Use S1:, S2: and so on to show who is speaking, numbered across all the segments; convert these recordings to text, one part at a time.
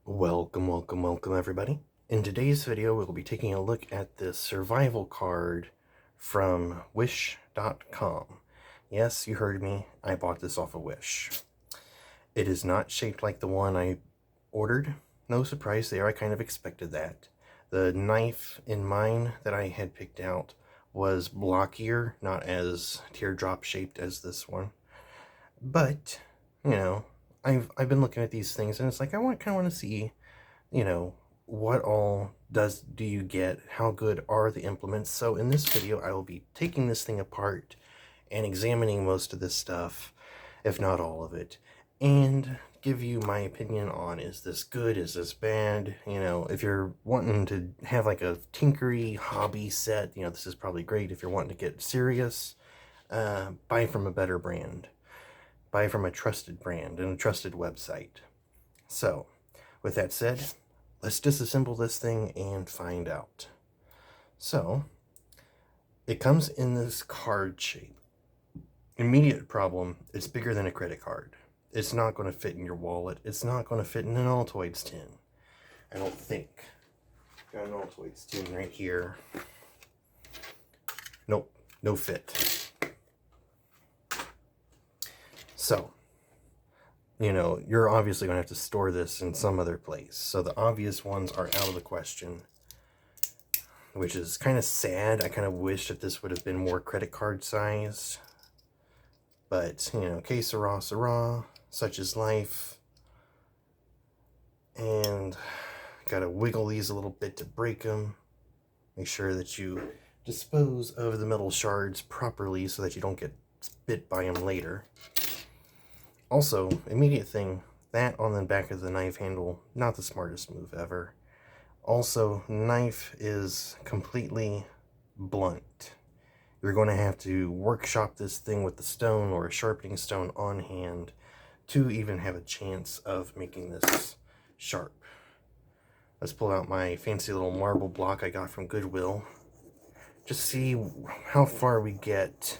S1: Welcome everybody. In today's video, we'll be taking a look at this survival card from wish.com. Yes, you heard me. I bought this off of Wish. It is not shaped like the one I ordered. No surprise there, I kind of expected that. The knife in mine that I had picked out was blockier, not as teardrop shaped as this one. But, you know, I've been looking at these things and it's like I kind of want to see, what all do you get? How good are the implements? So in this video, I will be taking this thing apart and examining most of this stuff, if not all of it, and give you my opinion on, is this good? Is this bad? If you're wanting to have like a tinkery hobby set, this is probably great. If you're wanting to get serious, buy from a better brand. Buy from a trusted brand and a trusted website. So, with that said, let's disassemble this thing and find out. So, it comes in this card shape. Immediate problem, it's bigger than a credit card. It's not going to fit in your wallet. It's not going to fit in an Altoids tin. I don't think. Got an Altoids tin right here. Nope, no fit. So, you're obviously going to have to store this in some other place. So the obvious ones are out of the question, which is kind of sad. I kind of wish that this would have been more credit card size. But, que sera, such is life. And got to wiggle these a little bit to break them. Make sure that you dispose of the metal shards properly so that you don't get bit by them later. Also, immediate thing, that on the back of the knife handle, not the smartest move ever. Also, knife is completely blunt. You're going to have to workshop this thing with the stone or a sharpening stone on hand to even have a chance of making this sharp. Let's pull out my fancy little marble block I got from Goodwill. Just see how far we get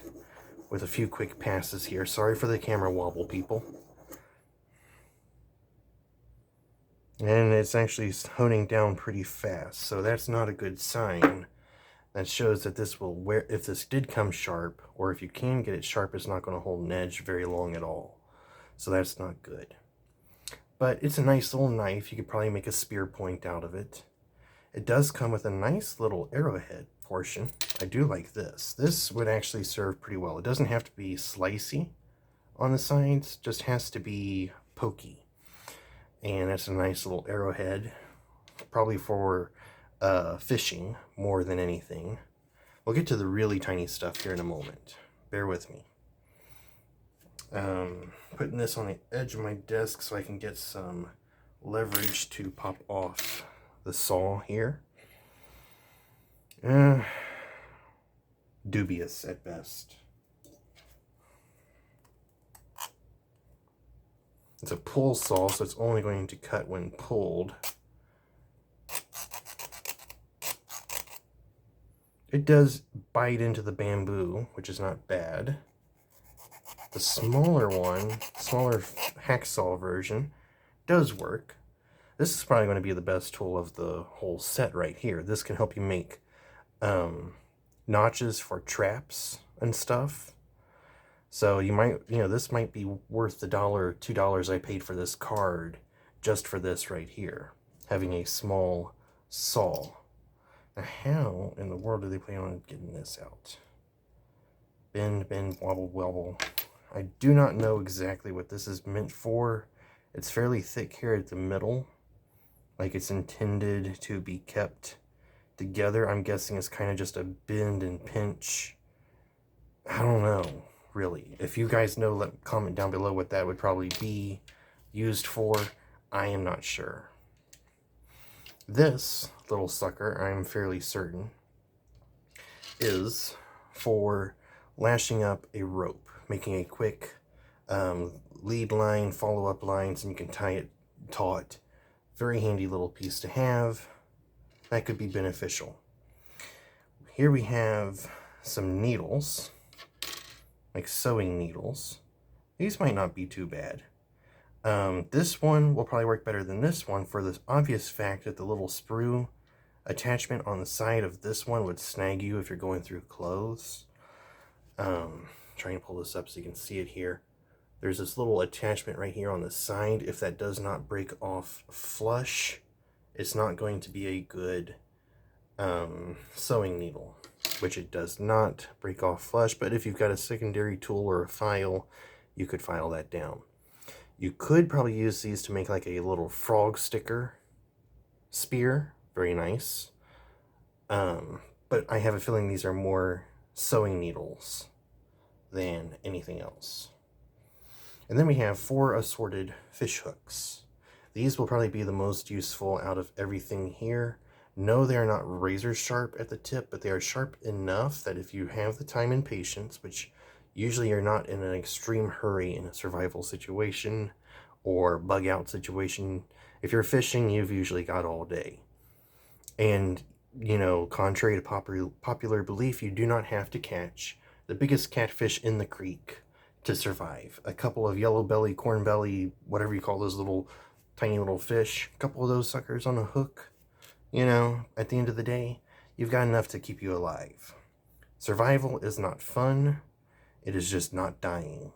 S1: with a few quick passes here. Sorry for the camera wobble, people. And it's actually honing down pretty fast, so that's not a good sign. That shows that this will wear, if this did come sharp, or if you can get it sharp, it's not going to hold an edge very long at all. So that's not good. But it's a nice little knife. You could probably make a spear point out of it. It does come with a nice little arrowhead portion. I do like this. This would actually serve pretty well. It doesn't have to be slicey on the sides, just has to be pokey. And that's a nice little arrowhead, probably for fishing more than anything. We'll get to the really tiny stuff here in a moment. Bear with me. Putting this on the edge of my desk so I can get some leverage to pop off the saw here. Dubious at best. It's a pull saw, so it's only going to cut when pulled. It does bite into the bamboo, which is not bad. The smaller one, smaller hacksaw version, does work. This is probably going to be the best tool of the whole set right here. This can help you make notches for traps and stuff. So you might, this might be worth the $1 or $2 I paid for this card just for this right here, having a small saw. Now, how in the world do they plan on getting this out? Bend, wobble, wobble. I do not know exactly what this is meant for. It's fairly thick here at the middle, like it's intended to be kept together. I'm guessing it's kind of just a bend and pinch. I don't know, really. If you guys know, comment down below what that would probably be used for. I am not sure. This little sucker, I'm fairly certain, is for lashing up a rope, making a quick lead line, follow-up lines, and you can tie it taut. Very handy little piece to have. That could be beneficial. Here we have some needles, like sewing needles. These might not be too bad. This one will probably work better than this one for the obvious fact that the little sprue attachment on the side of this one would snag you if you're going through clothes. Trying to pull this up so you can see it here. There's this little attachment right here on the side. If that does not break off flush, it's not going to be a good sewing needle, which it does not break off flush. But if you've got a secondary tool or a file, you could file that down. You could probably use these to make like a little frog sticker spear. Very nice. But I have a feeling these are more sewing needles than anything else. And then we have 4 assorted fish hooks. These will probably be the most useful out of everything here. No, they are not razor sharp at the tip, but they are sharp enough that if you have the time and patience, which usually you're not in an extreme hurry in a survival situation or bug out situation, if you're fishing, you've usually got all day. And, you know, contrary to popular belief, you do not have to catch the biggest catfish in the creek to survive. A couple of yellow belly, corn belly, whatever you call those little tiny little fish, a couple of those suckers on a hook, you know, at the end of the day, you've got enough to keep you alive. Survival is not fun. It is just not dying.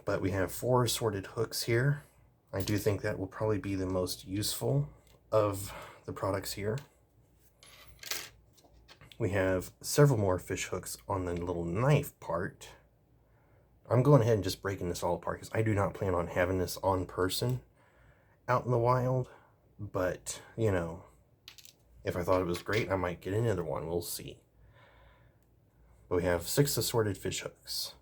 S1: But we have 4 assorted hooks here. I do think that will probably be the most useful of the products here. We have several more fish hooks on the little knife part. I'm going ahead and just breaking this all apart because I do not plan on having this on person out in the wild. But, you know, if I thought it was great, I might get another one. We'll see. But we have 6 assorted fish hooks.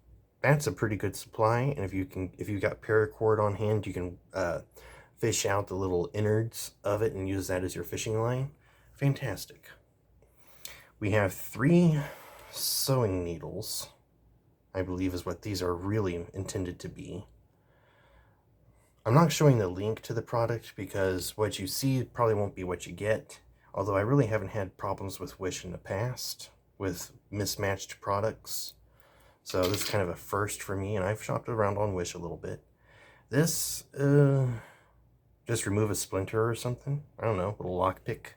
S1: That's a pretty good supply. And if you've got paracord on hand, you can fish out the little innards of it and use that as your fishing line. Fantastic. We have 3 sewing needles, I believe is what these are really intended to be. I'm not showing the link to the product because what you see probably won't be what you get, although I really haven't had problems with Wish in the past with mismatched products. So this is kind of a first for me, and I've shopped around on Wish a little bit. This, just remove a splinter or something. I don't know, little lockpick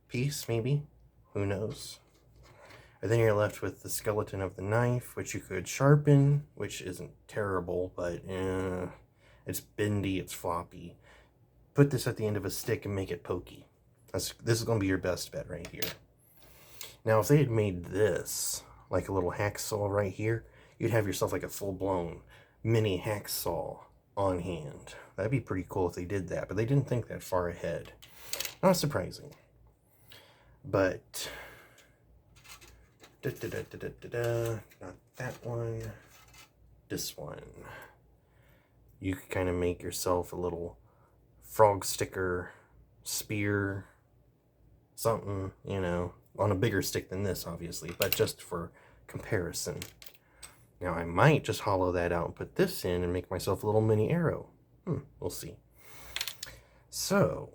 S1: piece maybe. Who knows? And then you're left with the skeleton of the knife, which you could sharpen, which isn't terrible, but it's bendy, it's floppy. Put this at the end of a stick and make it pokey. This is going to be your best bet right here. Now, if they had made this, like a little hacksaw right here, you'd have yourself like a full-blown mini hacksaw on hand. That'd be pretty cool if they did that, but they didn't think that far ahead. Not surprising. But not that one, this one. You could kind of make yourself a little frog sticker, spear, something, you know, on a bigger stick than this, obviously, but just for comparison. Now, I might just hollow that out and put this in and make myself a little mini arrow. We'll see. So,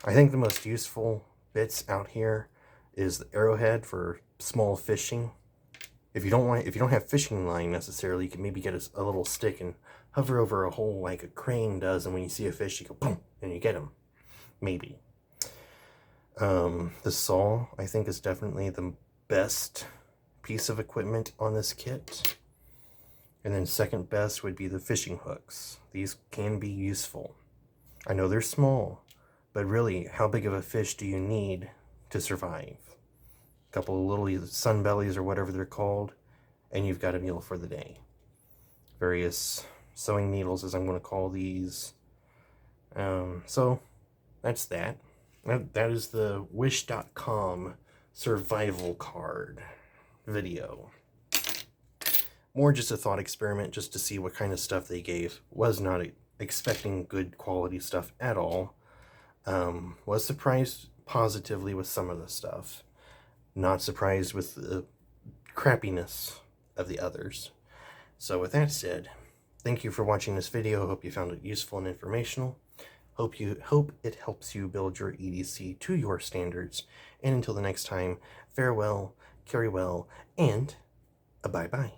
S1: I think the most useful bits out here is the arrowhead for small fishing. If you don't have fishing line necessarily, you can maybe get a little stick and hover over a hole like a crane does, and when you see a fish, you go boom, and you get them. Maybe. The saw, I think, is definitely the best piece of equipment on this kit. And then second best would be the fishing hooks. These can be useful. I know they're small, but really, how big of a fish do you need to survive? A couple of little sunbellies or whatever they're called, and you've got a meal for the day. Various sewing needles, as I'm going to call these. So, that's that. That is the Wish.com survival card video. More just a thought experiment, just to see what kind of stuff they gave. Was not expecting good quality stuff at all. Was surprised positively with some of the stuff. Not surprised with the crappiness of the others. So with that said, thank you for watching this video. Hope you found it useful and informational. Hope it helps you build your EDC to your standards. And until the next time, farewell, carry well, and a bye-bye.